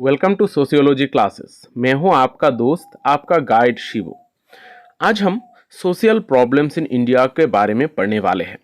Welcome to sociology classes. मैं हूं आपका दोस्त, आपका गाइड शिवू। आज हम सोशल प्रॉब्लम्स इन इंडिया के बारे में पढ़ने वाले हैं।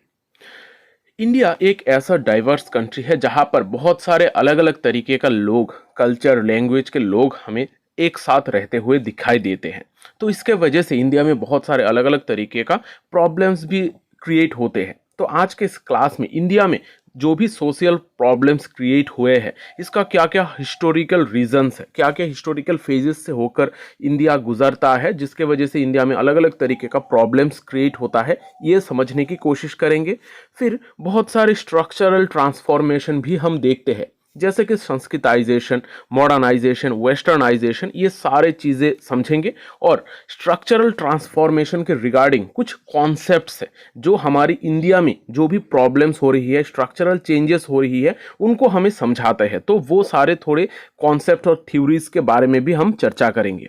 इंडिया एक ऐसा डाइवर्स कंट्री है जहां पर बहुत सारे अलग अलग तरीके का लोग, कल्चर, लैंग्वेज के लोग हमें एक साथ रहते हुए दिखाई देते हैं। तो इसके वजह से इंडिया में बहुत सारे अलग अलग तरीके का प्रॉब्लम्स भी क्रिएट होते हैं। तो आज के इस क्लास में इंडिया में जो भी सोशल प्रॉब्लम्स क्रिएट हुए हैं, इसका क्या क्या हिस्टोरिकल रीजंस है, क्या क्या हिस्टोरिकल फेजेस से होकर इंडिया गुजरता है, जिसके वजह से इंडिया में अलग अलग तरीके का प्रॉब्लम्स क्रिएट होता है, ये समझने की कोशिश करेंगे। फिर बहुत सारे स्ट्रक्चरल ट्रांसफॉर्मेशन भी हम देखते हैं, जैसे कि संस्कृताइजेशन, मॉडर्नाइजेशन, वेस्टर्नाइजेशन, ये सारे चीज़ें समझेंगे। और स्ट्रक्चरल ट्रांसफॉर्मेशन के रिगार्डिंग कुछ कॉन्सेप्ट्स है जो हमारी इंडिया में जो भी प्रॉब्लम्स हो रही है, स्ट्रक्चरल चेंजेस हो रही है, उनको हमें समझाते हैं। तो वो सारे थोड़े कॉन्सेप्ट और थ्योरीज के बारे में भी हम चर्चा करेंगे।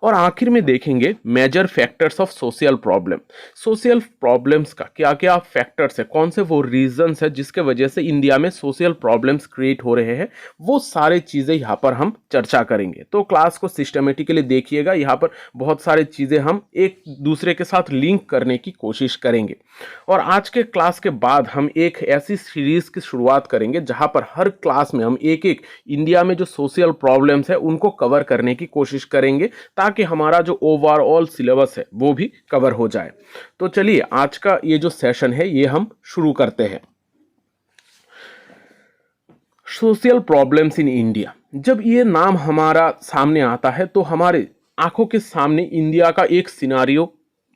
और आखिर में देखेंगे major factors of social problem. Social problems का क्या क्या फैक्टर्स है, कौन से वो रीजंस है जिसके वजह से इंडिया में सोशल प्रॉब्लम्स क्रिएट हो रहे हैं, वो सारे चीज़ें यहाँ पर हम चर्चा करेंगे। तो क्लास को सिस्टमेटिकली देखिएगा, यहाँ पर बहुत सारी चीज़ें हम एक दूसरे के साथ लिंक करने की कोशिश करेंगे। और आज के क्लास के बाद हम एक ऐसी सीरीज की शुरुआत करेंगे जहाँ पर हर क्लास में हम एक एक इंडिया में जो सोशल प्रॉब्लम्स है उनको कवर करने की कोशिश करेंगे, ताकि हमारा जो ओवरऑल सिलेबस है वो भी कवर हो जाए। तो चलिए आज का ये जो सेशन है ये हम शुरू करते हैं। सोशल प्रॉब्लम्स इन इंडिया, जब ये नाम हमारा सामने आता है तो हमारे आंखों के सामने इंडिया का एक सिनारियो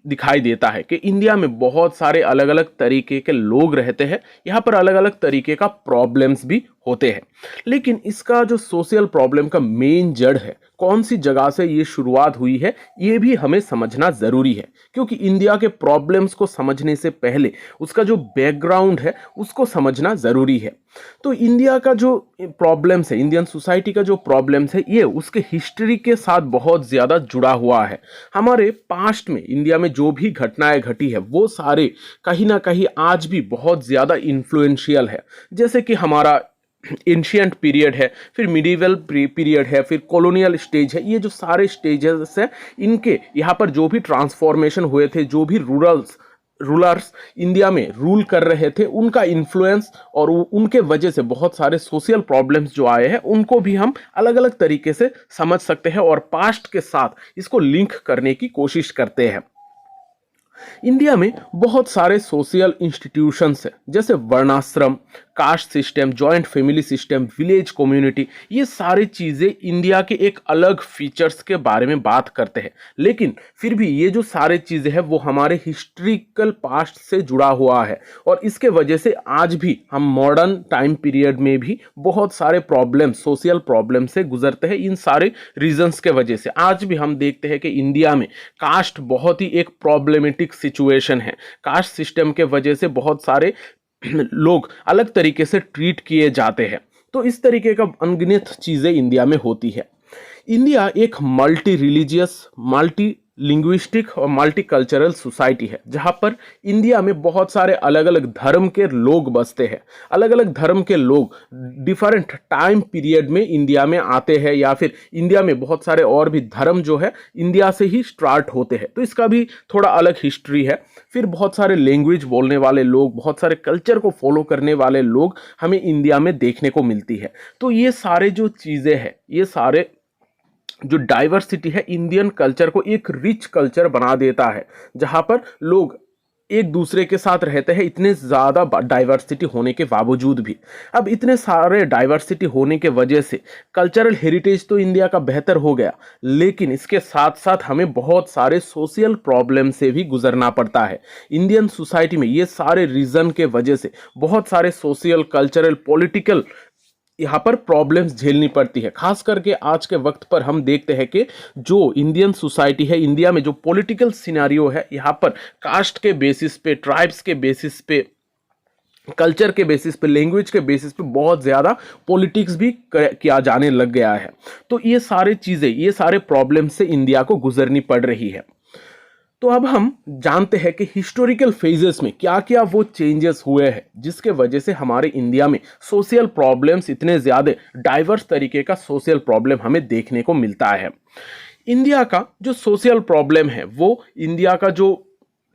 दिखाई देता है कि इंडिया में बहुत सारे अलग अलग तरीके के लोग रहते हैं, यहाँ पर अलग अलग तरीके का प्रॉब्लम्स भी होते हैं। लेकिन इसका जो सोशल प्रॉब्लम का मेन जड़ है, कौन सी जगह से ये शुरुआत हुई है, ये भी हमें समझना ज़रूरी है। क्योंकि इंडिया के प्रॉब्लम्स को समझने से पहले उसका जो बैकग्राउंड है उसको समझना ज़रूरी है। तो इंडिया का जो प्रॉब्लम्स है, इंडियन सोसाइटी का जो प्रॉब्लम्स है, ये उसके हिस्ट्री के साथ बहुत ज़्यादा जुड़ा हुआ है। हमारे पास्ट में इंडिया में जो भी घटनाएं घटी है वो सारे कहीं ना कहीं आज भी बहुत ज़्यादा इन्फ्लुएंशियल है। जैसे कि हमारा एंशियंट पीरियड है, फिर मिडिवल पीरियड है, फिर कॉलोनियल स्टेज है। ये जो सारे स्टेजेस हैं, इनके यहाँ पर जो भी ट्रांसफॉर्मेशन हुए थे, जो भी रूलर्स इंडिया में रूल कर रहे थे, उनका इन्फ्लुएंस और उनके वजह से बहुत सारे सोशल प्रॉब्लम्स जो आए हैं उनको भी हम अलग अलग तरीके से समझ सकते हैं और पास्ट के साथ इसको लिंक करने की कोशिश करते हैं। इंडिया में बहुत सारे सोशल इंस्टीट्यूशंस हैं, जैसे वर्णाश्रम, caste system, joint family system, village community. ये सारी चीज़ें इंडिया के एक अलग फीचर्स के बारे में बात करते हैं। लेकिन फिर भी ये जो सारी चीज़ें हैं वो हमारे हिस्ट्रिकल पास्ट से जुड़ा हुआ है, और इसके वजह से आज भी हम मॉडर्न टाइम पीरियड में भी बहुत सारे प्रॉब्लम, सोशल प्रॉब्लम से गुजरते हैं। इन सारे रीजंस के वजह से आज भी हम देखते हैं कि इंडिया में कास्ट बहुत ही एक प्रॉब्लमेटिक सिचुएशन है। कास्ट सिस्टम के वजह से बहुत सारे लोग अलग तरीके से ट्रीट किए जाते हैं। तो इस तरीके का अनगिनत चीज़ें इंडिया में होती है। इंडिया एक मल्टी रिलीजियस, मल्टी लिंग्विस्टिक और मल्टी कल्चरल सोसाइटी है, जहाँ पर इंडिया में बहुत सारे अलग अलग धर्म के लोग बसते हैं। अलग अलग धर्म के लोग डिफरेंट टाइम पीरियड में इंडिया में आते हैं, या फिर इंडिया में बहुत सारे और भी धर्म जो है इंडिया से ही स्टार्ट होते हैं। तो इसका भी थोड़ा अलग हिस्ट्री है। फिर बहुत सारे लैंग्वेज बोलने वाले लोग, बहुत सारे कल्चर को फॉलो करने वाले लोग हमें इंडिया में देखने को मिलती है। तो ये सारे जो चीज़ें हैं, ये सारे जो डाइवर्सिटी है इंडियन कल्चर को एक रिच कल्चर बना देता है, जहां पर लोग एक दूसरे के साथ रहते हैं, इतने ज़्यादा डाइवर्सिटी होने के बावजूद भी। अब इतने सारे डाइवर्सिटी होने के वजह से कल्चरल हेरिटेज तो इंडिया का बेहतर हो गया, लेकिन इसके साथ साथ हमें बहुत सारे सोशल प्रॉब्लम से भी गुजरना पड़ता है। इंडियन सोसाइटी में ये सारे रीज़न के वजह से बहुत सारे सोशल, कल्चरल, पॉलिटिकल यहाँ पर प्रॉब्लम्स झेलनी पड़ती है। खास करके आज के वक्त पर हम देखते हैं कि जो इंडियन सोसाइटी है, इंडिया में जो पॉलिटिकल सिनारियो है, यहाँ पर कास्ट के बेसिस पे, ट्राइब्स के बेसिस पे, कल्चर के बेसिस पे, लैंग्वेज के बेसिस पे बहुत ज़्यादा पॉलिटिक्स भी किया जाने लग गया है। तो ये सारे चीज़ें, ये सारे प्रॉब्लम्स से इंडिया को गुजरनी पड़ रही है। तो अब हम जानते हैं कि हिस्टोरिकल फेजेस में क्या क्या वो चेंजेस हुए हैं जिसके वजह से हमारे इंडिया में सोशल प्रॉब्लम्स इतने ज़्यादा डाइवर्स तरीके का सोशल प्रॉब्लम हमें देखने को मिलता है। इंडिया का जो सोशल प्रॉब्लम है वो इंडिया का जो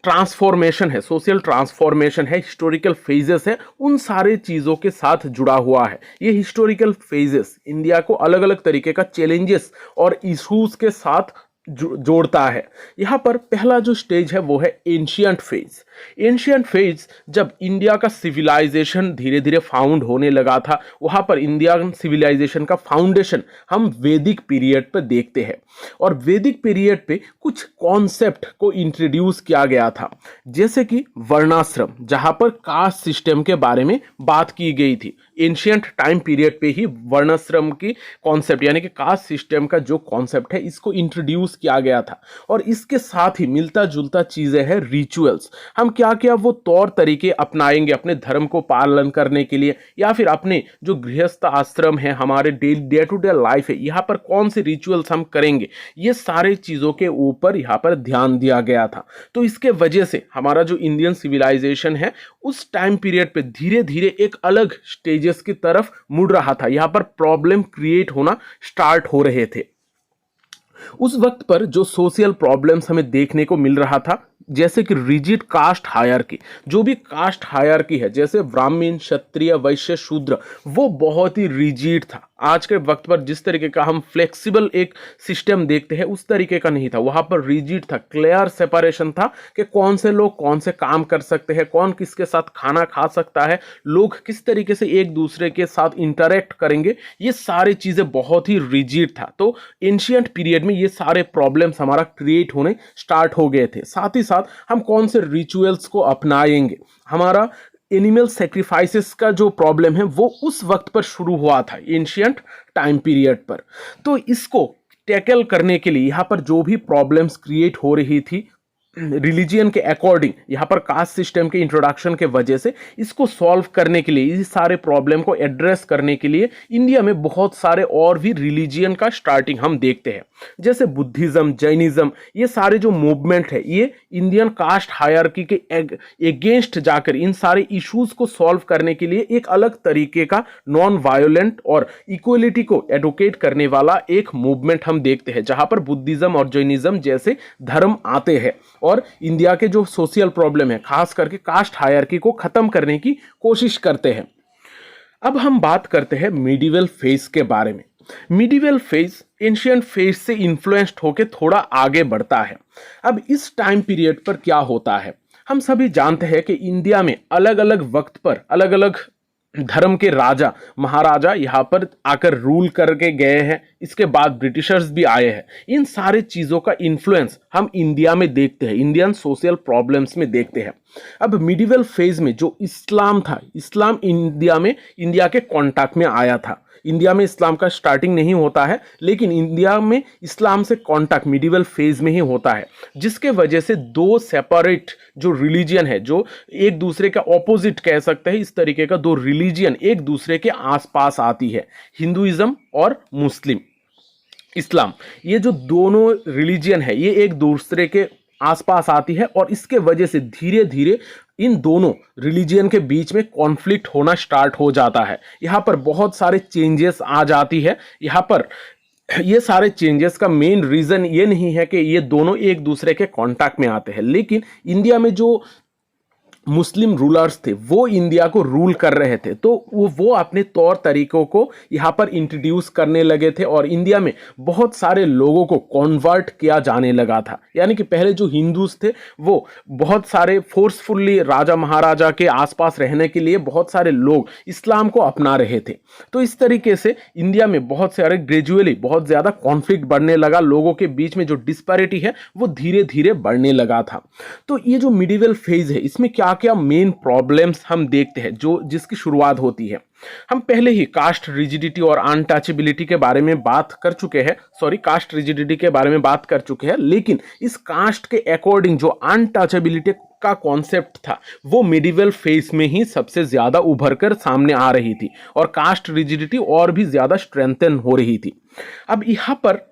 ट्रांसफॉर्मेशन है, सोशल ट्रांसफॉर्मेशन है, हिस्टोरिकल फेजेस है, उन सारे चीज़ों के साथ जुड़ा हुआ है। ये हिस्टोरिकल फेजेस इंडिया को अलग अलग तरीके का चैलेंजेस और इश्यूज के साथ जोड़ता है। यहाँ पर पहला जो स्टेज है वो है एंशियंट फेज। एंशियंट फेज जब इंडिया का सिविलाइजेशन धीरे धीरे फाउंड होने लगा था, वहाँ पर इंडियन सिविलाइजेशन का फाउंडेशन हम वैदिक पीरियड पर देखते हैं। और वैदिक पीरियड पे कुछ कॉन्सेप्ट को इंट्रोड्यूस किया गया था, जैसे कि वर्णाश्रम, जहाँ पर कास्ट सिस्टम के बारे में बात की गई थी। एंशियंट टाइम पीरियड पे ही वर्णाश्रम की कॉन्सेप्ट यानी कि कास्ट सिस्टम का जो कॉन्सेप्ट है इसको इंट्रोड्यूस किया गया था। और इसके साथ ही मिलता जुलता चीज़ें हैं रिचुअल्स। हम क्या क्या वो तौर तरीके अपनाएंगे अपने धर्म को पालन करने के लिए, या फिर अपने जो गृहस्थ आश्रम है, हमारे डे टू डे लाइफ है, यहाँ पर कौन से रिचुअल्स हम करेंगे, ये सारे चीज़ों के ऊपर यहाँ पर ध्यान दिया गया था। तो इसके वजह से हमारा जो इंडियन सिविलाइजेशन है उस टाइम पीरियड पे धीरे धीरे एक अलग स्टेजेस की तरफ मुड़ रहा था। यहाँ पर प्रॉब्लम क्रिएट होना स्टार्ट हो रहे थे। उस वक्त पर जो सोशल प्रॉब्लम्स हमें देखने को मिल रहा था, जैसे कि रिजिड कास्ट हायरार्की, जो भी कास्ट हायरार्की है जैसे ब्राह्मण, क्षत्रिय, वैश्य, शूद्र, वो बहुत ही रिजिड था। आज के वक्त पर जिस तरीके का हम फ्लेक्सिबल एक सिस्टम देखते हैं उस तरीके का नहीं था। वहाँ पर रिजिड था, क्लियर सेपरेशन था कि कौन से लोग कौन से काम कर सकते हैं, कौन किसके साथ खाना खा सकता है, लोग किस तरीके से एक दूसरे के साथ इंटरेक्ट करेंगे, ये सारी चीज़ें बहुत ही रिजिड था। तो एंशियंट पीरियड में ये सारे प्रॉब्लम्स हमारा क्रिएट होने स्टार्ट हो गए थे। साथ ही साथ हम कौन से रिचुअल्स को अपनाएंगे, हमारा एनिमल सेक्रीफाइसेस का जो प्रॉब्लम है वो उस वक्त पर शुरू हुआ था एंशियंट टाइम पीरियड पर। तो इसको टैकल करने के लिए यहाँ पर जो भी प्रॉब्लम्स क्रिएट हो रही थी रिलीजियन के अकॉर्डिंग, यहाँ पर कास्ट सिस्टम के इंट्रोडक्शन के वजह से इसको सॉल्व करने के लिए, इस सारे प्रॉब्लम को एड्रेस करने के लिए इंडिया में बहुत सारे और भी रिलीजियन का स्टार्टिंग हम देखते हैं। जैसे बुद्धिज्म, जैनिज्म, ये सारे जो मूवमेंट है ये इंडियन कास्ट हायरार्की के एगेंस्ट जाकर इन सारे इश्यूज को सॉल्व करने के लिए एक अलग तरीके का नॉन वायोलेंट और इक्वलिटी को एडवोकेट करने वाला एक मूवमेंट हम देखते हैं, जहां पर बुद्धिज्म और जैनिज्म जैसे धर्म आते हैं और इंडिया के जो सोशल प्रॉब्लम है खास करके कास्ट हायरार्की को खत्म करने की कोशिश करते हैं। अब हम बात करते हैं मिडिवल फेज के बारे में। मिडिवल फेज एंशियंट फेज से इन्फ्लुएंस्ड होकर थोड़ा आगे बढ़ता है। अब इस टाइम पीरियड पर क्या होता है, हम सभी जानते हैं कि इंडिया में अलग अलग वक्त पर अलग अलग धर्म के राजा महाराजा यहाँ पर आकर रूल करके गए हैं। इसके बाद ब्रिटिशर्स भी आए हैं। इन सारे चीज़ों का इन्फ्लुएंस हम इंडिया में देखते हैं, इंडियन सोशल प्रॉब्लम्स में देखते हैं। अब मिडिवल फेज में जो इस्लाम था, इस्लाम इंडिया के कॉन्टैक्ट में आया था। इंडिया में इस्लाम का स्टार्टिंग नहीं होता है, लेकिन इंडिया में इस्लाम से कॉन्टैक्ट मिडिवल फेज में ही होता है, जिसके वजह से दो सेपरेट जो रिलीजियन है, जो एक दूसरे का ऑपोजिट कह सकते हैं, इस तरीके का दो रिलीजियन एक दूसरे के आसपास आती है, हिंदुइज्म और मुस्लिम इस्लाम। ये जो दोनों रिलीजियन है ये एक दूसरे के आसपास आती है और इसके वजह से धीरे धीरे इन दोनों रिलीजियन के बीच में कॉन्फ्लिक्ट होना स्टार्ट हो जाता है। यहाँ पर बहुत सारे चेंजेस आ जाती है। यहाँ पर ये सारे चेंजेस का मेन रीज़न ये नहीं है कि ये दोनों एक दूसरे के कांटेक्ट में आते हैं, लेकिन इंडिया में जो मुस्लिम रूलर्स थे वो इंडिया को रूल कर रहे थे, तो वो अपने तौर तरीकों को यहाँ पर इंट्रोड्यूस करने लगे थे और इंडिया में बहुत सारे लोगों को कन्वर्ट किया जाने लगा था। यानी कि पहले जो हिंदूज थे वो बहुत सारे फोर्सफुली राजा महाराजा के आसपास रहने के लिए बहुत सारे लोग इस्लाम को अपना रहे थे। तो इस तरीके से इंडिया में बहुत सारे ग्रेजुअली बहुत ज़्यादा कॉन्फ्लिक्ट बढ़ने लगा, लोगों के बीच में जो डिस्पैरिटी है वो धीरे धीरे बढ़ने लगा था। तो ये जो मिडिवल फेज है इसमें क्या क्या मेन प्रॉब्लम्स हम देखते हैं जिसकी शुरुआत होती है। हम पहले ही कास्ट रिजिडिटी और अनटचेबिलिटी के बारे में बात कर चुके हैं, कास्ट रिजिडिटी के बारे में बात कर चुके हैं, लेकिन इस कास्ट के अकॉर्डिंग जो अनटचेबिलिटी का कॉन्सेप्ट था वो मिडिवल फेज में ही सबसे ज्यादा उभर कर सामने आ रही थी और कास्ट रिजिडिटी और भी ज्यादा स्ट्रेंथन हो रही थी। अब यहाँ पर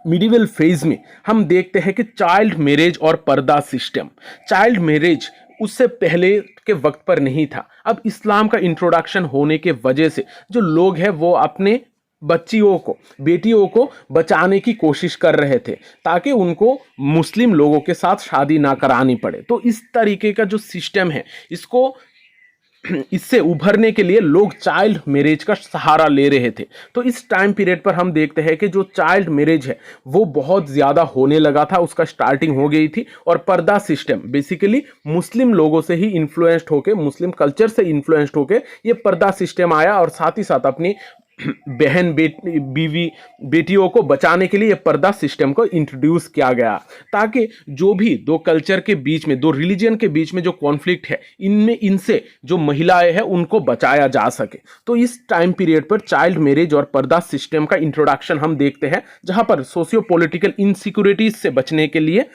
मिडिवल फेज में हम देखते हैं कि चाइल्ड मैरिज और पर्दा सिस्टम, चाइल्ड मैरिज उससे पहले के वक्त पर नहीं था। अब इस्लाम का इंट्रोडक्शन होने के वजह से जो लोग हैं वो अपने बच्चियों को, बेटियों को बचाने की कोशिश कर रहे थे ताकि उनको मुस्लिम लोगों के साथ शादी ना करानी पड़े। तो इस तरीके का जो सिस्टम है, इससे उभरने के लिए लोग चाइल्ड मैरिज का सहारा ले रहे थे। तो इस टाइम पीरियड पर हम देखते हैं कि जो चाइल्ड मैरिज है वो बहुत ज़्यादा होने लगा था, उसका स्टार्टिंग हो गई थी। और पर्दा सिस्टम बेसिकली मुस्लिम लोगों से ही इन्फ्लुएंस्ड होके, मुस्लिम कल्चर से इन्फ्लुएंस्ड होके ये पर्दा सिस्टम आया, और साथ ही साथ अपनी बहन, बीवी, बेटियों को बचाने के लिए ये पर्दा सिस्टम को इंट्रोड्यूस किया गया, ताकि जो भी दो कल्चर के बीच में, दो रिलीजन के बीच में जो कॉन्फ्लिक्ट है, इनसे जो महिलाएं हैं उनको बचाया जा सके। तो इस टाइम पीरियड पर चाइल्ड मैरिज और पर्दा सिस्टम का इंट्रोडक्शन हम देखते हैं, जहां पर सोशियो पॉलिटिकल इनसिक्योरिटीज से बचने के लिए,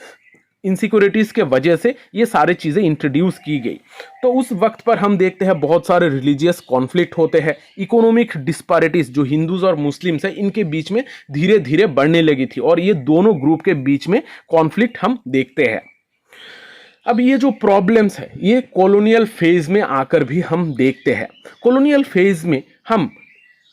इनसिक्योरिटीज के वजह से ये सारी चीज़ें इंट्रोड्यूस की गई। तो उस वक्त पर हम देखते हैं बहुत सारे रिलीजियस कॉन्फ्लिक्ट होते हैं, इकोनॉमिक डिस्पैरिटीज जो हिंदूज और मुस्लिम्स हैं इनके बीच में धीरे धीरे बढ़ने लगी थी, और ये दोनों ग्रुप के बीच में कॉन्फ्लिक्ट हम देखते हैं। अब ये जो प्रॉब्लम्स है ये कॉलोनियल फेज में आकर भी हम देखते हैं। कॉलोनियल फेज में हम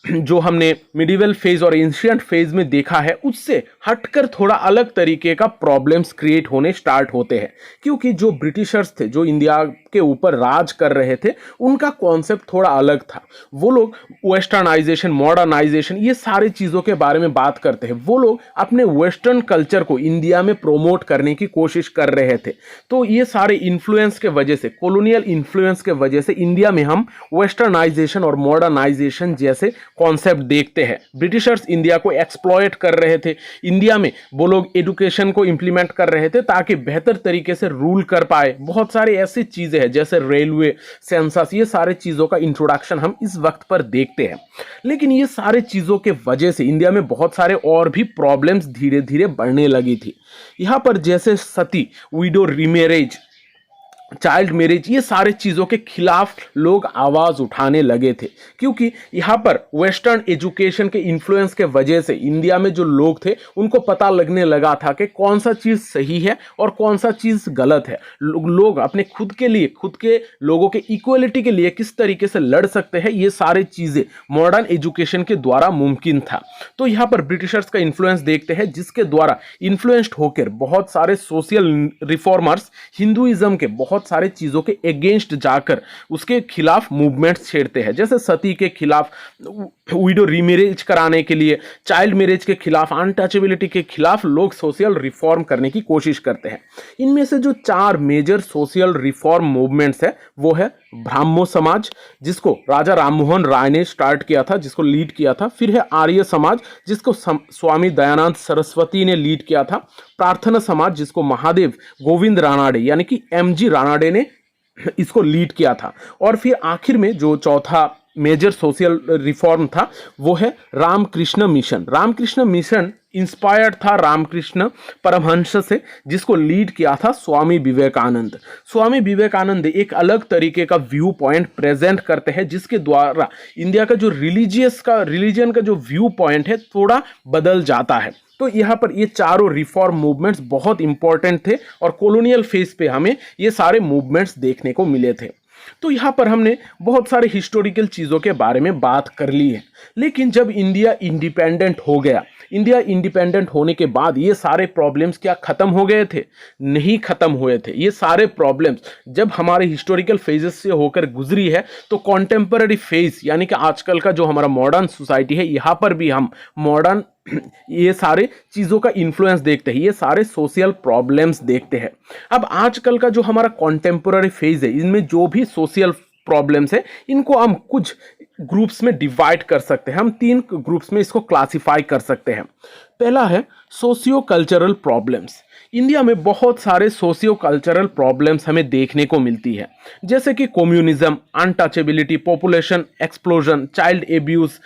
जो हमने मिडिवल फेज और एंशिएंट फेज में देखा है उससे हटकर थोड़ा अलग तरीके का प्रॉब्लम्स क्रिएट होने स्टार्ट होते हैं, क्योंकि जो ब्रिटिशर्स थे, जो इंडिया के ऊपर राज कर रहे थे, उनका कॉन्सेप्ट थोड़ा अलग था। वो लोग वेस्टर्नाइजेशन, मॉडर्नाइजेशन, ये सारी चीज़ों के बारे में बात करते हैं। वो लोग अपने वेस्टर्न कल्चर को इंडिया में प्रोमोट करने की कोशिश कर रहे थे। तो ये सारे इन्फ्लुएंस के वजह से, कॉलोनियल इन्फ्लुएंस के वजह से इंडिया में हम वेस्टर्नाइजेशन और मॉडर्नाइजेशन जैसे कॉन्सेप्ट देखते हैं। ब्रिटिशर्स इंडिया को एक्सप्लॉयट कर रहे थे, इंडिया में वो लोग एजुकेशन को इंप्लीमेंट कर रहे थे ताकि बेहतर तरीके से रूल कर पाए। बहुत सारे ऐसी चीजें हैं जैसे रेलवे, सेंसस, ये सारे चीजों का इंट्रोडक्शन हम इस वक्त पर देखते हैं। लेकिन ये सारे चीजों के वजह से इंडिया में बहुत सारे और भी प्रॉब्लम्स धीरे धीरे बढ़ने लगी थी। यहां पर जैसे सती, विडो रीमैरेज, चाइल्ड मैरिज, ये सारे चीज़ों के खिलाफ लोग आवाज़ उठाने लगे थे, क्योंकि यहाँ पर वेस्टर्न एजुकेशन के इन्फ्लुएंस के वजह से इंडिया में जो लोग थे उनको पता लगने लगा था कि कौन सा चीज़ सही है और कौन सा चीज़ गलत है। लोग अपने खुद के लिए, खुद के लोगों के इक्वलिटी के लिए किस तरीके से लड़ सकते हैं, ये सारी चीज़ें मॉडर्न एजुकेशन के द्वारा मुमकिन था। तो यहाँ पर ब्रिटिशर्स का इन्फ्लुएंस देखते हैं, जिसके द्वारा इन्फ्लुएंस्ड होकर बहुत सारे सोशल रिफॉर्मर्स हिंदुइज्म के बहुत सारे चीजों के अगेंस्ट जाकर उसके खिलाफ मूवमेंट्स छेड़ते हैं, जैसे सती के खिलाफ, विडो रीमैरेज कराने के लिए, चाइल्ड मैरिज के खिलाफ, अनटचेबिलिटी के खिलाफ लोग सोशल रिफॉर्म करने की कोशिश करते हैं। इनमें से जो 4 मेजर सोशल रिफॉर्म मूवमेंट्स है वो है ब्राह्मो समाज, जिसको राजा राममोहन राय ने स्टार्ट किया था, जिसको लीड किया था। फिर है आर्य समाज, जिसको स्वामी दयानंद सरस्वती ने लीड किया था। प्रार्थना समाज, जिसको महादेव गोविंद रानाडे यानी कि MG रानाडे ने इसको लीड किया था। और फिर आखिर में जो चौथा मेजर सोशल रिफॉर्म था वो है Ramakrishna mission. Ramakrishna mission inspired था रामकृष्ण परमहंस से, जिसको लीड किया था स्वामी विवेकानंद। स्वामी विवेकानंद एक अलग तरीके का व्यू पॉइंट प्रेजेंट करते हैं, जिसके द्वारा इंडिया का जो रिलीजन का जो व्यू पॉइंट है थोड़ा बदल जाता है। तो यहाँ पर ये चारों रिफॉर्म मूवमेंट्स बहुत इंपॉर्टेंट थे और कॉलोनियल फेज पे हमें ये सारे मूवमेंट्स देखने को मिले थे। तो यहाँ पर हमने बहुत सारे हिस्टोरिकल चीज़ों के बारे में बात कर ली है। लेकिन जब इंडिया इंडिपेंडेंट हो गया, इंडिया इंडिपेंडेंट होने के बाद ये सारे प्रॉब्लम्स क्या ख़त्म हो गए थे? नहीं ख़त्म हुए थे। ये सारे प्रॉब्लम्स जब हमारे हिस्टोरिकल फेजेस से होकर गुजरी है, तो कॉन्टेम्पररी फेज यानी कि आजकल का जो हमारा मॉडर्न सोसाइटी है, यहाँ पर भी हम मॉडर्न ये सारे चीज़ों का इन्फ्लुएंस देखते हैं, ये सारे सोशल प्रॉब्लम्स देखते हैं। अब आजकल का जो हमारा कॉन्टेम्पररी फेज है, इनमें जो भी सोशल प्रॉब्लम्स है, इनको हम कुछ ग्रुप्स में डिवाइड कर सकते हैं। हम 3 ग्रुप्स में इसको क्लासिफाई कर सकते हैं। पहला है सोशियो कल्चरल प्रॉब्लम्स। इंडिया में बहुत सारे सोशियो कल्चरल प्रॉब्लम्स हमें देखने को मिलती है, जैसे कि communism, untouchability, population explosion, child abuse,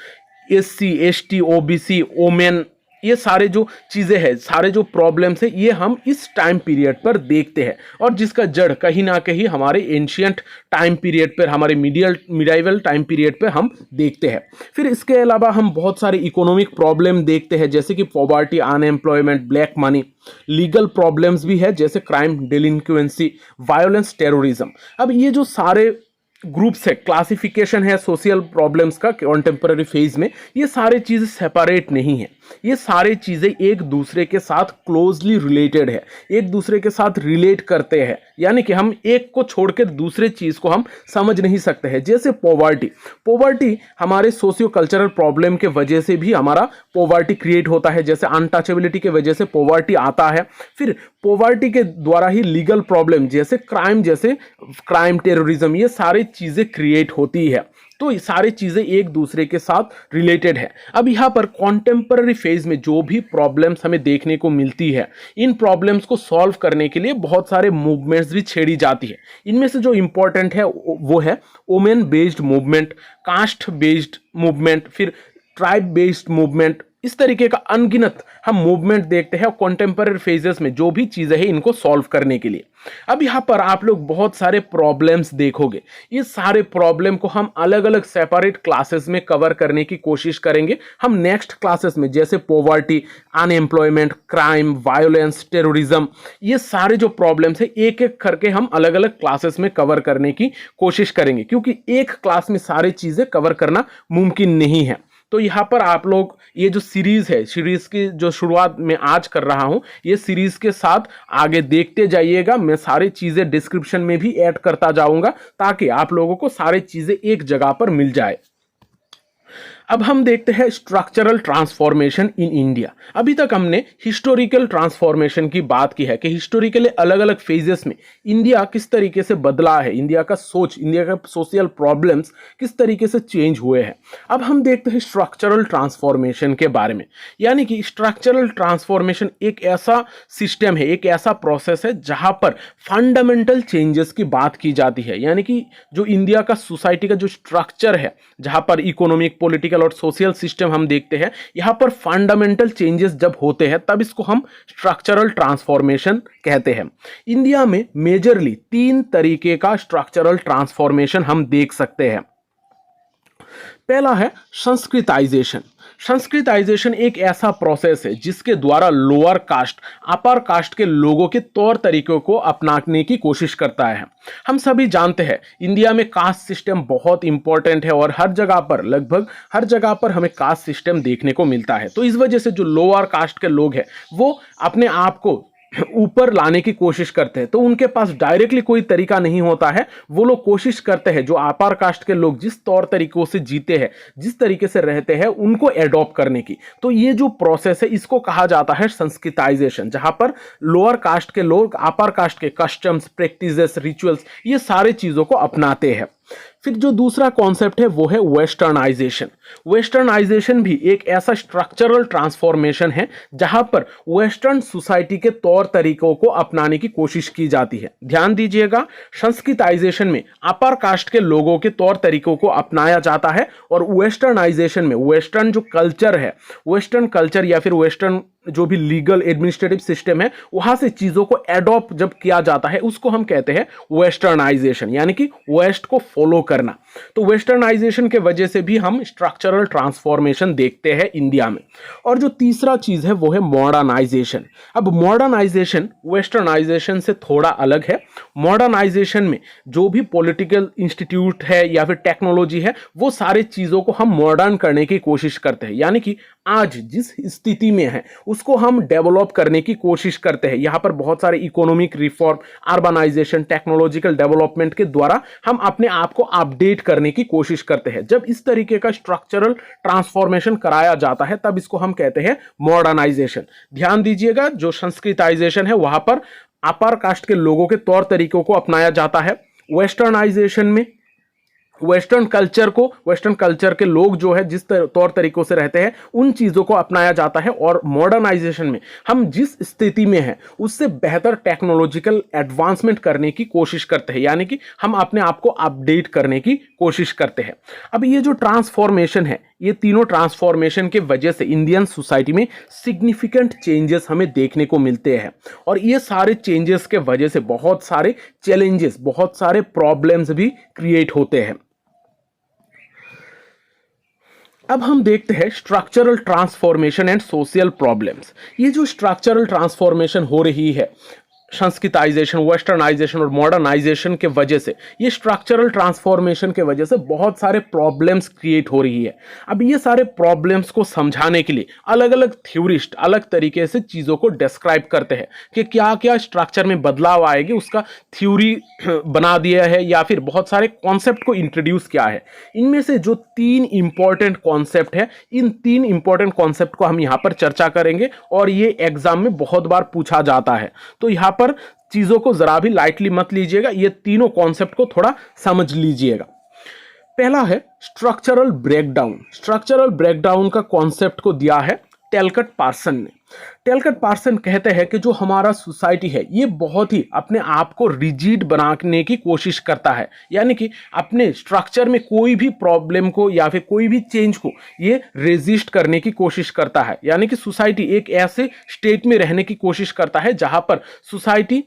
SC, ST, OBC, women ये सारे जो चीज़ें हैं, सारे जो प्रॉब्लम्स है, ये हम इस टाइम पीरियड पर देखते हैं और जिसका जड़ कहीं ना कहीं हमारे एंशियंट टाइम पीरियड पर, हमारे मिडाइवल टाइम पीरियड पर हम देखते हैं। फिर इसके अलावा हम बहुत सारे इकोनॉमिक प्रॉब्लम देखते हैं, जैसे कि poverty, unemployment, black money, legal problems भी है जैसे क्राइम, डेलिंक्वेंसी, वायलेंस, टेररिज्म। अब ये जो सारे ग्रुप्स है, क्लासिफिकेशन है सोशल प्रॉब्लम्स का कॉन्टेम्पररी फेज में, ये सारे चीज़ें सेपरेट नहीं है, ये सारे चीज़ें एक दूसरे के साथ क्लोजली रिलेटेड है, एक दूसरे के साथ रिलेट करते हैं, यानी कि हम एक को छोड़कर दूसरे चीज़ को हम समझ नहीं सकते हैं। जैसे पॉवर्टी हमारे सोशियो कल्चरल प्रॉब्लम के वजह से भी हमारा पॉवर्टी क्रिएट होता है, जैसे अनटचेबिलिटी के वजह से पॉवर्टी आता है। फिर पॉवर्टी के द्वारा ही लीगल प्रॉब्लम जैसे क्राइम, टेररिज्म, ये सारी चीज़ें क्रिएट होती है। तो ये सारी चीज़ें एक दूसरे के साथ रिलेटेड है। अब यहाँ पर कॉन्टेम्पररी फेज में जो भी प्रॉब्लम्स हमें देखने को मिलती है, इन प्रॉब्लम्स को सॉल्व करने के लिए बहुत सारे मूवमेंट्स भी छेड़ी जाती है। इनमें से जो इम्पोर्टेंट है वो है women based movement, caste based movement, फिर ट्राइब बेस्ड मूवमेंट। इस तरीके का अनगिनत हम मूवमेंट देखते हैं कॉन्टेम्पररी फेजेस में जो भी चीज़ें हैं इनको सॉल्व करने के लिए। अब यहाँ पर आप लोग बहुत सारे प्रॉब्लम्स देखोगे, ये सारे प्रॉब्लम को हम अलग अलग सेपरेट क्लासेस में कवर करने की कोशिश करेंगे हम नेक्स्ट क्लासेस में, जैसे poverty, unemployment, crime, violence, terrorism, ये सारे जो प्रॉब्लम्स है एक एक करके हम अलग अलग क्लासेस में कवर करने की कोशिश करेंगे, क्योंकि एक क्लास में सारी चीज़ें कवर करना मुमकिन नहीं है। तो यहाँ पर आप लोग ये जो सीरीज़ है, सीरीज़ की जो शुरुआत मैं आज कर रहा हूँ, ये सीरीज़ के साथ आगे देखते जाइएगा। मैं सारी चीज़ें डिस्क्रिप्शन में भी ऐड करता जाऊँगा ताकि आप लोगों को सारी चीज़ें एक जगह पर मिल जाए। अब हम देखते हैं स्ट्रक्चरल ट्रांसफॉर्मेशन इन इंडिया। अभी तक हमने हिस्टोरिकल ट्रांसफॉर्मेशन की बात की है कि हिस्टोरिकली अलग अलग फेजेस में इंडिया किस तरीके से बदला है, इंडिया का सोच, इंडिया का सोशल प्रॉब्लम्स किस तरीके से चेंज हुए हैं। अब हम देखते हैं स्ट्रक्चरल ट्रांसफॉर्मेशन के बारे में, यानी कि स्ट्रक्चरल ट्रांसफॉर्मेशन एक ऐसा सिस्टम है, एक ऐसा प्रोसेस है जहां पर फंडामेंटल चेंजेस की बात की जाती है, यानी कि जो इंडिया का सोसाइटी का जो स्ट्रक्चर है, जहां पर इकोनॉमिक, पॉलिटिकल और सोशल सिस्टम हम देखते हैं, यहां पर फंडामेंटल चेंजेस जब होते हैं तब इसको हम स्ट्रक्चरल ट्रांसफॉर्मेशन कहते हैं। इंडिया में मेजरली 3 तरीके का स्ट्रक्चरल ट्रांसफॉर्मेशन हम देख सकते हैं। पहला है संस्कृताइजेशन। संस्कृताइजेशन एक ऐसा प्रोसेस है जिसके द्वारा लोअर कास्ट अपर कास्ट के लोगों के तौर तरीकों को अपनाने की कोशिश करता है। हम सभी जानते हैं इंडिया में कास्ट सिस्टम बहुत इंपॉर्टेंट है और हर जगह पर, लगभग हर जगह पर हमें कास्ट सिस्टम देखने को मिलता है। तो इस वजह से जो लोअर कास्ट के लोग हैं वो अपने आप को ऊपर लाने की कोशिश करते हैं, तो उनके पास डायरेक्टली कोई तरीका नहीं होता है। वो लोग कोशिश करते हैं जो अपर कास्ट के लोग जिस तौर तरीकों से जीते हैं, जिस तरीके से रहते हैं, उनको एडॉप्ट करने की। तो ये जो प्रोसेस है इसको कहा जाता है संस्कृताइजेशन, जहां पर लोअर कास्ट के लोग अपर कास्ट के कस्टम्स, प्रैक्टिसेस, रिचुअल्स, ये सारे चीजों को अपनाते हैं। फिर जो दूसरा कॉन्सेप्ट है वो है वेस्टर्नाइजेशन। वेस्टर्नाइजेशन भी एक ऐसा स्ट्रक्चरल ट्रांसफॉर्मेशन है जहां पर वेस्टर्न सोसाइटी के तौर तरीकों को अपनाने की कोशिश की जाती है। ध्यान दीजिएगा, संस्कृताइजेशन में अपर कास्ट के लोगों के तौर तरीकों को अपनाया जाता है और वेस्टर्नाइजेशन में वेस्टर्न जो कल्चर है, वेस्टर्न कल्चर या फिर वेस्टर्न जो भी लीगल एडमिनिस्ट्रेटिव सिस्टम है, वहां से चीजों को एडॉप्ट जब किया जाता है उसको हम कहते हैं वेस्टर्नाइजेशन, यानी कि वेस्ट को फॉलो करना। तो वेस्टर्नाइजेशन के वजह से भी हम स्ट्रक्चरल ट्रांसफॉर्मेशन देखते हैं इंडिया में। और जो तीसरा चीज है वो है मॉडर्नाइजेशन। अब मॉडर्नाइजेशन वेस्टर्नाइजेशन से थोड़ा अलग है। मॉडर्नाइजेशन में जो भी पॉलिटिकल इंस्टीट्यूट है या फिर टेक्नोलॉजी है, वो सारी चीजों को हम मॉडर्न करने की कोशिश करते हैं, यानी कि आज जिस स्थिति में है उसको हम डेवलप करने की कोशिश करते हैं। यहां पर बहुत सारे economic reform, urbanisation, technological development के द्वारा हम अपने आप को अपडेट करने की कोशिश करते हैं। जब इस तरीके का स्ट्रक्चरल ट्रांसफॉर्मेशन कराया जाता है तब इसको हम कहते हैं मॉडर्नाइजेशन। ध्यान दीजिएगा, जो संस्कृताइजेशन है वहां पर अपर कास्ट के लोगों के तौर तरीकों को अपनाया जाता है। वेस्टर्नाइजेशन में वेस्टर्न कल्चर के लोग जो है जिस तौर तरीकों से रहते हैं उन चीज़ों को अपनाया जाता है। और मॉडर्नाइजेशन में हम जिस स्थिति में हैं उससे बेहतर टेक्नोलॉजिकल एडवांसमेंट करने की कोशिश करते हैं, यानी कि हम अपने आप को अपडेट करने की कोशिश करते हैं। अब ये जो ट्रांसफॉर्मेशन है ये तीनों ट्रांसफॉर्मेशन के वजह से इंडियन सोसाइटी में सिग्निफिकेंट चेंजेस हमें देखने को मिलते हैं और ये सारे चेंजेस के वजह से बहुत सारे चैलेंजेस, बहुत सारे प्रॉब्लम्स भी क्रिएट होते हैं। अब हम देखते हैं structural transformation and social problems. ये जो स्ट्रक्चरल ट्रांसफॉर्मेशन हो रही है संस्कृताइजेशन, वेस्टर्नाइजेशन और मॉडर्नाइजेशन के वजह से, ये स्ट्रक्चरल ट्रांसफॉर्मेशन के वजह से बहुत सारे प्रॉब्लम्स क्रिएट हो रही है। अब ये सारे प्रॉब्लम्स को समझाने के लिए अलग अलग थ्योरिस्ट अलग तरीके से चीज़ों को डिस्क्राइब करते हैं कि क्या क्या स्ट्रक्चर में बदलाव आएगी, उसका थ्योरी बना दिया है या फिर बहुत सारे कॉन्सेप्ट को इंट्रोड्यूस किया है। इनमें से जो 3 इंपॉर्टेंट कॉन्सेप्ट है, इन 3 इंपॉर्टेंट कॉन्सेप्ट को हम यहाँ पर चर्चा करेंगे और ये एग्जाम में बहुत बार पूछा जाता है, तो यहाँ पर चीजों को जरा भी लाइटली मत लीजिएगा, ये तीनों कॉन्सेप्ट को थोड़ा समझ लीजिएगा। पहला है स्ट्रक्चरल ब्रेकडाउन। स्ट्रक्चरल ब्रेकडाउन का कॉन्सेप्ट को दिया है टेलकट पार्सन ने। टेलकट पार्सन कहते हैं कि जो हमारा सोसाइटी है ये बहुत ही अपने आप को रिजिड बनाने की कोशिश करता है, यानी कि अपने स्ट्रक्चर में कोई भी प्रॉब्लम को या फिर कोई भी चेंज को ये रेजिस्ट करने की कोशिश करता है। यानी कि सोसाइटी एक ऐसे स्टेट में रहने की कोशिश करता है जहां पर सोसाइटी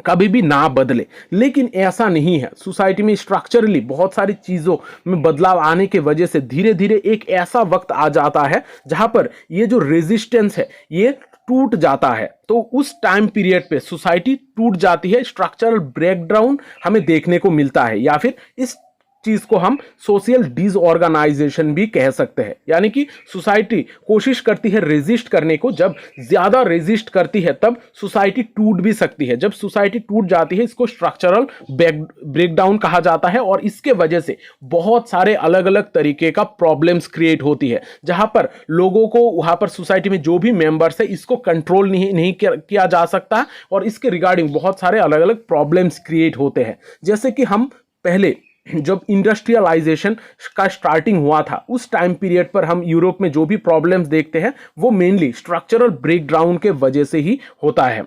कभी भी ना बदले, लेकिन ऐसा नहीं है। सोसाइटी में स्ट्रक्चरली बहुत सारी चीज़ों में बदलाव आने के वजह से धीरे धीरे एक ऐसा वक्त आ जाता है जहां पर ये जो रेजिस्टेंस है ये टूट जाता है। तो उस टाइम पीरियड पे सोसाइटी टूट जाती है, स्ट्रक्चरल ब्रेकडाउन हमें देखने को मिलता है, या फिर इस चीज को हम सोशल डिसऑर्गेनाइजेशन भी कह सकते हैं। यानी कि सोसाइटी कोशिश करती है रेजिस्ट करने को, जब ज्यादा रेजिस्ट करती है तब सोसाइटी टूट भी सकती है। जब सोसाइटी टूट जाती है इसको स्ट्रक्चरल ब्रेकडाउन कहा जाता है और इसके वजह से बहुत सारे अलग अलग तरीके का प्रॉब्लम्स क्रिएट होती है, जहां पर लोगों को वहां पर सोसाइटी में जो भी मेंबर्स है इसको कंट्रोल नहीं किया जा सकता और इसके रिगार्डिंग बहुत सारे अलग अलग प्रॉब्लम्स क्रिएट होते हैं। जैसे कि हम पहले जब इंडस्ट्रियलाइजेशन का स्टार्टिंग हुआ था उस टाइम पीरियड पर हम यूरोप में जो भी प्रॉब्लम्स देखते हैं वो मेनली स्ट्रक्चरल ब्रेकडाउन के वजह से ही होता है।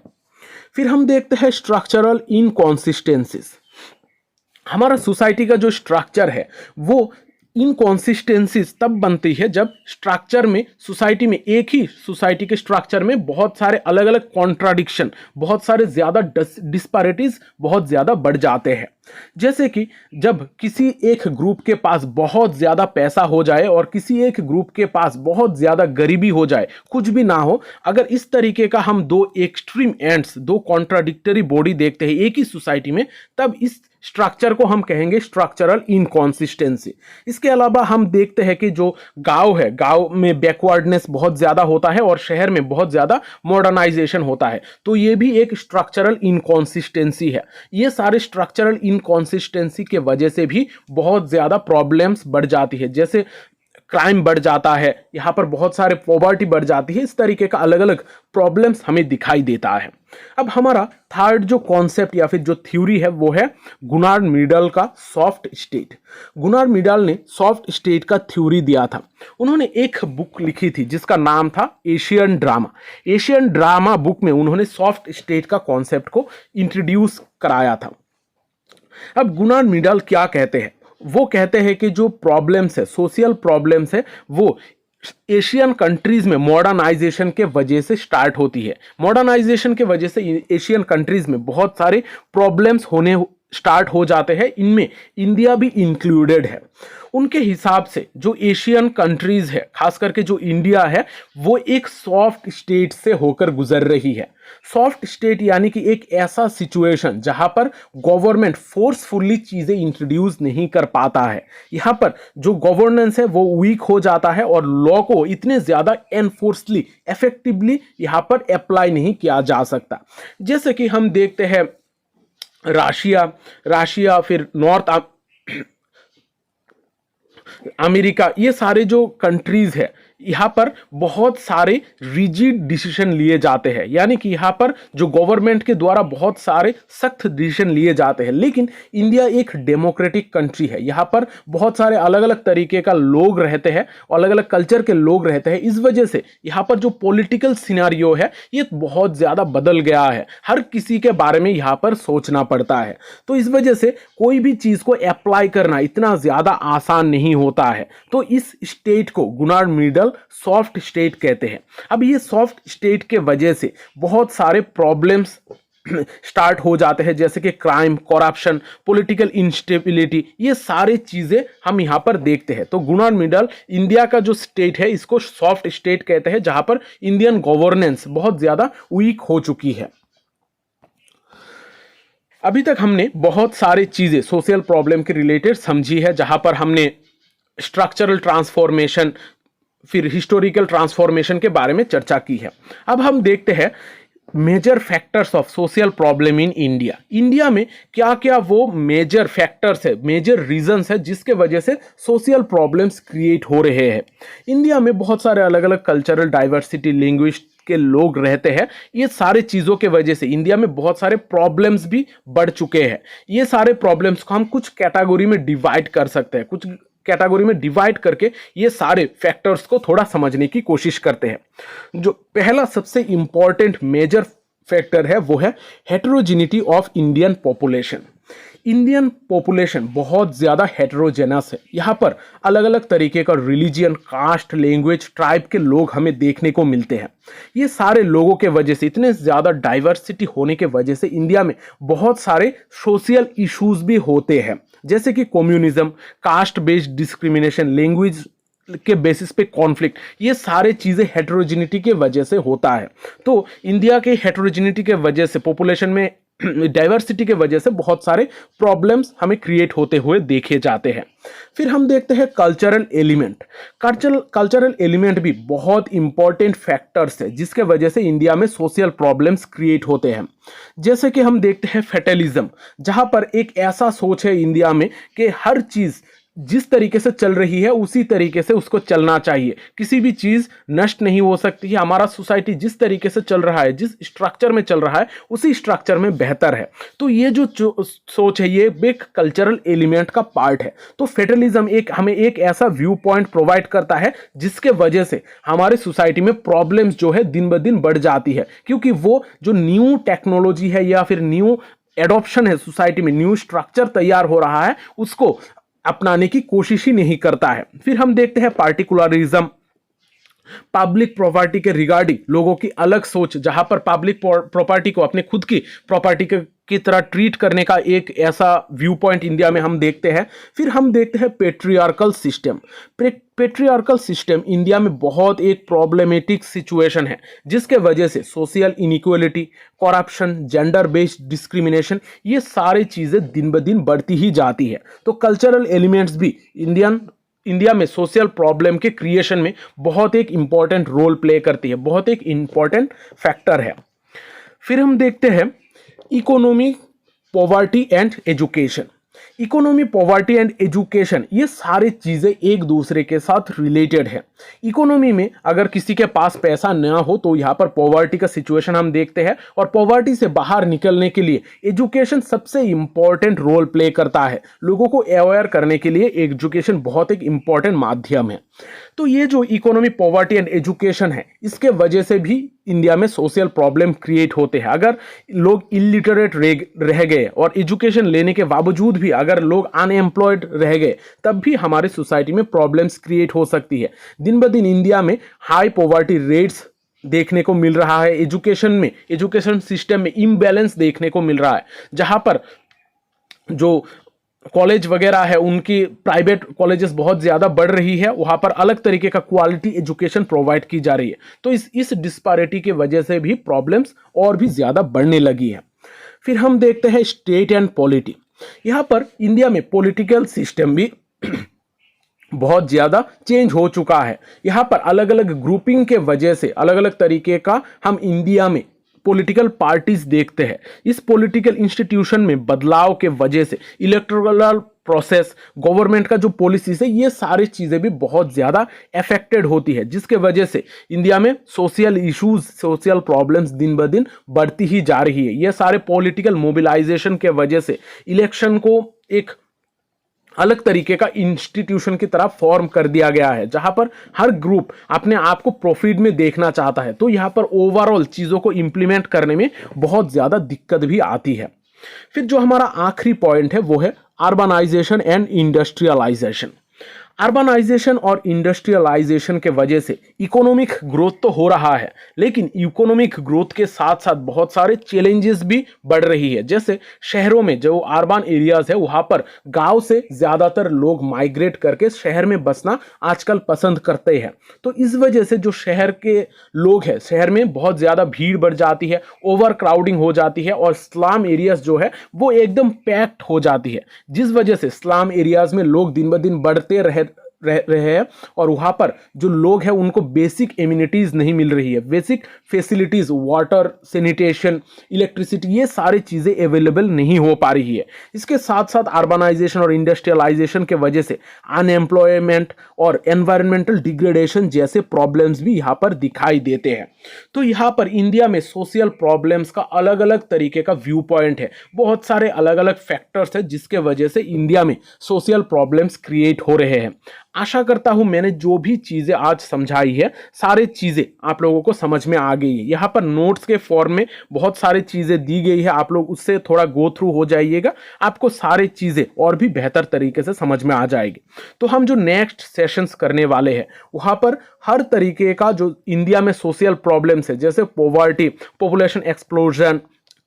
फिर हम देखते हैं स्ट्रक्चरल इनकॉन्सिस्टेंसीज। हमारा सोसाइटी का जो स्ट्रक्चर है वो इनकॉन्सिस्टेंसीज तब बनती है जब स्ट्रक्चर में, सोसाइटी में, एक ही सोसाइटी के स्ट्रक्चर में बहुत सारे अलग अलग कॉन्ट्राडिक्शन, बहुत सारे ज़्यादा डिस्पैरिटीज बहुत ज़्यादा बढ़ जाते हैं। जैसे कि जब किसी एक ग्रुप के पास बहुत ज़्यादा पैसा हो जाए और किसी एक ग्रुप के पास बहुत ज़्यादा गरीबी हो जाए, कुछ भी ना हो, अगर इस तरीके का हम दो एक्सट्रीम एंड्स, दो कॉन्ट्राडिक्टरी बॉडी देखते हैं एक ही सोसाइटी में, तब इस स्ट्रक्चर को हम कहेंगे स्ट्रक्चरल इनकॉन्सिस्टेंसी। इसके अलावा हम देखते हैं कि जो गांव है, गांव में बैकवर्डनेस बहुत ज़्यादा होता है और शहर में बहुत ज़्यादा मॉडर्नाइजेशन होता है, तो ये भी एक स्ट्रक्चरल इनकॉन्सिस्टेंसी है। ये सारे स्ट्रक्चरल इनकॉन्सिस्टेंसी के वजह से भी बहुत ज़्यादा प्रॉब्लम्स बढ़ जाती है, जैसे क्राइम बढ़ जाता है, यहाँ पर बहुत सारे पॉवर्टी बढ़ जाती है, इस तरीके का अलग अलग प्रॉब्लम्स हमें दिखाई देता है। अब हमारा थर्ड जो कॉन्सेप्ट या फिर जो थ्योरी है वो है गुनार मिडल का सॉफ्ट स्टेट। गुनार मिडल ने सॉफ्ट स्टेट का थ्योरी दिया था। उन्होंने एक बुक लिखी थी जिसका नाम था Asian drama. Asian drama book में उन्होंने सॉफ्ट स्टेट का कॉन्सेप्ट को इंट्रोड्यूस कराया था। अब गुनार मिडल क्या कहते हैं? वो कहते हैं कि जो प्रॉब्लम्स है, सोशल प्रॉब्लम्स है, वो एशियन कंट्रीज में मॉडर्नाइजेशन के वजह से स्टार्ट होती है। मॉडर्नाइजेशन के वजह से एशियन कंट्रीज में बहुत सारे प्रॉब्लम्स होने स्टार्ट हो जाते हैं, इनमें इंडिया भी इंक्लूडेड है। उनके हिसाब से जो एशियन कंट्रीज है, खास करके जो इंडिया है, वो एक सॉफ्ट स्टेट से होकर गुजर रही है। सॉफ्ट स्टेट यानी कि एक ऐसा सिचुएशन जहां पर गवर्नमेंट फोर्सफुली चीजें इंट्रोड्यूस नहीं कर पाता है। यहां पर जो गवर्नेंस है वो वीक हो जाता है और लॉ को इतने ज्यादा एनफोर्सली, इफेक्टिवली यहां पर अप्लाई नहीं किया जा सकता। जैसे कि हम देखते हैं रशिया, फिर नॉर्थ अमेरिका, ये सारे जो कंट्रीज है, यहाँ पर बहुत सारे रिजिड डिसीजन लिए जाते हैं, यानी कि यहाँ पर जो गवर्नमेंट के द्वारा बहुत सारे सख्त डिसीजन लिए जाते हैं। लेकिन इंडिया एक डेमोक्रेटिक कंट्री है, यहाँ पर बहुत सारे अलग अलग तरीके का लोग रहते हैं, अलग अलग कल्चर के लोग रहते हैं। इस वजह से यहाँ पर जो पॉलिटिकल सिनेरियो है ये बहुत ज़्यादा बदल गया है, हर किसी के बारे में यहाँ पर सोचना पड़ता है। तो इस वजह से कोई भी चीज़ को अप्लाई करना इतना ज़्यादा आसान नहीं होता है। तो इस स्टेट को गुनार मिडल सॉफ्ट स्टेट कहते हैं। अब ये सॉफ्ट स्टेट के वजह से बहुत सारे प्रॉब्लम्स स्टार्ट हो जाते हैं, जैसे कि क्राइम, करप्शन, पॉलिटिकल इंस्टेबिलिटी, ये सारी चीज़ें हम यहाँ पर देखते हैं। तो गुनार मिडल इंडिया का जो स्टेट है इसको सॉफ्ट स्टेट कहते हैं, जहाँ पर इंडियन गवर्नेंस बहुत ज़्यादा वीक हो चुकी है। अभी तक हमने बहुत सारी चीज़ें सोशल प्रॉब्लम के रिलेटेड समझी है, जहाँ पर हमने स्ट्रक्चरल ट्रांसफॉर्मेशन फिर हिस्टोरिकल ट्रांसफॉर्मेशन के बारे में चर्चा की है। अब हम देखते हैं major factors of social problem in India. India में क्या क्या वो मेजर फैक्टर्स है, मेजर रीजंस है जिसके वजह से सोशल प्रॉब्लम्स क्रिएट हो रहे हैं। इंडिया में बहुत सारे अलग अलग कल्चरल डाइवर्सिटी, लैंग्वेज के लोग रहते हैं। ये सारे चीज़ों के वजह से इंडिया में बहुत सारे प्रॉब्लम्स भी बढ़ चुके हैं। ये सारे प्रॉब्लम्स को हम कुछ कैटेगरी में डिवाइड कर सकते हैं, कुछ कैटेगरी में डिवाइड करके ये सारे फैक्टर्स को थोड़ा समझने की कोशिश करते हैं। जो पहला सबसे इंपॉर्टेंट मेजर फैक्टर है वो है heterogeneity of Indian population. Indian population बहुत ज़्यादा हेटेरोजेनस है। यहाँ पर अलग अलग तरीके का रिलीजियन, कास्ट, लैंग्वेज, ट्राइब के लोग हमें देखने को मिलते हैं। ये सारे लोगों के वजह से, इतने ज़्यादा डाइवर्सिटी होने के वजह से इंडिया में बहुत सारे सोशल इश्यूज भी होते हैं, जैसे कि communism, caste based discrimination, language के बेसिस पे कॉन्फ्लिक्ट। ये सारे चीज़ें हेटेरोजेनिटी के वजह से होता है। तो इंडिया के हेटेरोजेनिटी के वजह से, पॉपुलेशन में डाइवर्सिटी के वजह से बहुत सारे प्रॉब्लम्स हमें क्रिएट होते हुए देखे जाते हैं। फिर हम देखते हैं कल्चरल एलिमेंट। कल्चरल एलिमेंट भी बहुत इंपॉर्टेंट फैक्टर्स है जिसके वजह से इंडिया में सोशल प्रॉब्लम्स क्रिएट होते हैं। जैसे कि हम देखते हैं फेटलिज्म, जहां पर एक ऐसा सोच है इंडिया में कि हर चीज़ जिस तरीके से चल रही है उसी तरीके से उसको चलना चाहिए, किसी भी चीज़ नष्ट नहीं हो सकती है। हमारा सोसाइटी जिस तरीके से चल रहा है, जिस स्ट्रक्चर में चल रहा है, उसी स्ट्रक्चर में बेहतर है। तो ये जो सोच है ये एक कल्चरल एलिमेंट का पार्ट है। तो फेटलिज्म हमें एक ऐसा व्यू पॉइंट प्रोवाइड करता है जिसके वजह से हमारे सोसाइटी में प्रॉब्लम्स जो है दिन ब दिन बढ़ जाती है, क्योंकि वो जो न्यू टेक्नोलॉजी है या फिर न्यू एडॉप्शन है, सोसाइटी में न्यू स्ट्रक्चर तैयार हो रहा है, उसको अपनाने की कोशिश ही नहीं करता है। फिर हम देखते हैं पार्टिकुलरिज्म, पब्लिक प्रॉपर्टी के रिगार्डिंग लोगों की अलग सोच, जहां पर पब्लिक प्रॉपर्टी को अपने खुद की प्रॉपर्टी की तरह ट्रीट करने का एक ऐसा व्यू पॉइंट इंडिया में हम देखते हैं। फिर हम देखते हैं patriarchal system. Patriarchal system India में बहुत एक प्रॉब्लमेटिक सिचुएशन है जिसके वजह से social inequality, corruption, gender based discrimination, ये सारी चीज़ें दिन ब दिन बढ़ती ही जाती है। तो कल्चरल एलिमेंट्स भी इंडिया में सोशल प्रॉब्लम के क्रिएशन में बहुत एक इंपॉर्टेंट रोल प्ले करती है, बहुत एक इंपॉर्टेंट फैक्टर है। फिर हम देखते हैं economy, poverty and education. Economy, poverty and education, ये सारी चीज़ें एक दूसरे के साथ रिलेटेड है। इकोनॉमी में अगर किसी के पास पैसा ना हो तो यहाँ पर पॉवर्टी का सिचुएशन हम देखते हैं, और पॉवर्टी से बाहर निकलने के लिए एजुकेशन सबसे इंपॉर्टेंट रोल प्ले करता है। लोगों को अवेयर करने के लिए एजुकेशन बहुत एक इंपॉर्टेंट माध्यम है। तो ये जो इकोनॉमी, पॉवर्टी एंड एजुकेशन है, इसके वजह से भी इंडिया में सोशल प्रॉब्लम क्रिएट होते हैं। अगर लोग इलिटरेट रह गए और एजुकेशन लेने के बावजूद भी अगर लोग अनएम्प्लॉयड रह गए, तब भी हमारी सोसाइटी में प्रॉब्लम्स क्रिएट हो सकती है। दिन ब दिन इंडिया में हाई पॉवर्टी रेट्स देखने को मिल रहा है। एजुकेशन सिस्टम में इम्बैलेंस देखने को मिल रहा है, जहां पर जो कॉलेज वगैरह है उनकी प्राइवेट कॉलेजेस बहुत ज़्यादा बढ़ रही है, वहाँ पर अलग तरीके का क्वालिटी एजुकेशन प्रोवाइड की जा रही है। तो इस डिस्पैरिटी की वजह से भी प्रॉब्लम्स और भी ज़्यादा बढ़ने लगी है। फिर हम देखते हैं स्टेट एंड पॉलिटी। यहाँ पर इंडिया में पॉलिटिकल सिस्टम भी बहुत ज़्यादा चेंज हो चुका है। यहाँ पर अलग अलग ग्रुपिंग के वजह से अलग अलग तरीके का हम इंडिया में पॉलिटिकल पार्टीज देखते हैं, इस पॉलिटिकल इंस्टीट्यूशन में बदलाव के वजह से इलेक्टोरल प्रोसेस, गवर्नमेंट का जो पॉलिसीज है, ये सारी चीजें भी बहुत ज्यादा अफेक्टेड होती है, जिसके वजह से इंडिया में सोशल इश्यूज, सोशल प्रॉब्लम्स दिन ब दिन बढ़ती ही जा रही है। ये सारे पॉलिटिकल मोबिलाइजेशन के वजह से इलेक्शन को एक अलग तरीके का इंस्टीट्यूशन की तरह फॉर्म कर दिया गया है, जहां पर हर ग्रुप अपने आप को प्रॉफिट में देखना चाहता है। तो यहां पर ओवरऑल चीजों को इंप्लीमेंट करने में बहुत ज्यादा दिक्कत भी आती है। फिर जो हमारा आखिरी पॉइंट है वो है अर्बनाइजेशन एंड इंडस्ट्रियलाइजेशन। अर्बनाइजेशन और इंडस्ट्रियलाइजेशन के वजह से इकोनॉमिक ग्रोथ तो हो रहा है, लेकिन इकोनॉमिक ग्रोथ के साथ साथ बहुत सारे चैलेंजेस भी बढ़ रही है। जैसे शहरों में जो अर्बन एरियाज है, वहां पर गांव से ज्यादातर लोग माइग्रेट करके शहर में बसना आजकल पसंद करते हैं। तो इस वजह से जो शहर के लोग हैं, शहर में बहुत ज्यादा भीड़ बढ़ जाती है, ओवर क्राउडिंग हो जाती है और स्लम एरियाज जो है वो एकदम पैक्ड हो जाती है, जिस वजह से स्लम एरियाज में लोग दिन ब दिन बढ़ते रहे हैं और वहां पर जो लोग हैं उनको बेसिक एमिनिटीज नहीं मिल रही है, basic facilities, water, sanitation, electricity, ये सारी चीजें अवेलेबल नहीं हो पा रही है। इसके साथ साथ अर्बनाइजेशन और इंडस्ट्रियलाइजेशन के वजह से अनएम्प्लॉयमेंट और एनवायरमेंटल डिग्रेडेशन जैसे प्रॉब्लम्स भी यहाँ पर दिखाई देते हैं। तो यहाँ पर इंडिया में सोशल प्रॉब्लम्स का अलग अलग तरीके का व्यू पॉइंट है, बहुत सारे अलग अलग फैक्टर्स है जिसके वजह से इंडिया में सोशल प्रॉब्लम्स क्रिएट हो रहे हैं। आशा करता हूं मैंने जो भी चीजें आज समझाई है, सारी चीजें आप लोगों को समझ में आ गई है। यहाँ पर नोट्स के फॉर्म में बहुत सारी चीजें दी गई है, आप लोग उससे थोड़ा गो थ्रू हो जाइएगा, आपको सारी चीजें और भी बेहतर तरीके से समझ में आ जाएगी। तो हम जो नेक्स्ट सेशंस करने वाले हैं वहां पर हर तरीके का जो इंडिया में सोशल प्रॉब्लम्स है, जैसे पॉवर्टी, पॉपुलेशन एक्सप्लोजन,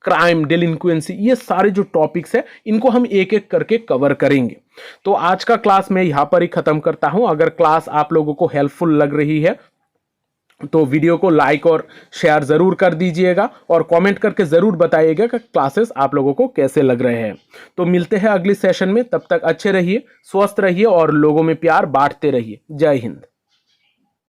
क्राइम, डेलिंक्वेंसी, ये सारे जो टॉपिक्स है इनको हम एक एक करके कवर करेंगे। तो आज का क्लास मैं यहाँ पर ही खत्म करता हूँ। अगर क्लास आप लोगों को हेल्पफुल लग रही है तो वीडियो को लाइक और शेयर जरूर कर दीजिएगा और कमेंट करके जरूर बताइएगा कि क्लासेस आप लोगों को कैसे लग रहे हैं। तो मिलते हैं अगली सेशन में, तब तक अच्छे रहिए, स्वस्थ रहिए और लोगों में प्यार बांटते रहिए। जय हिंद।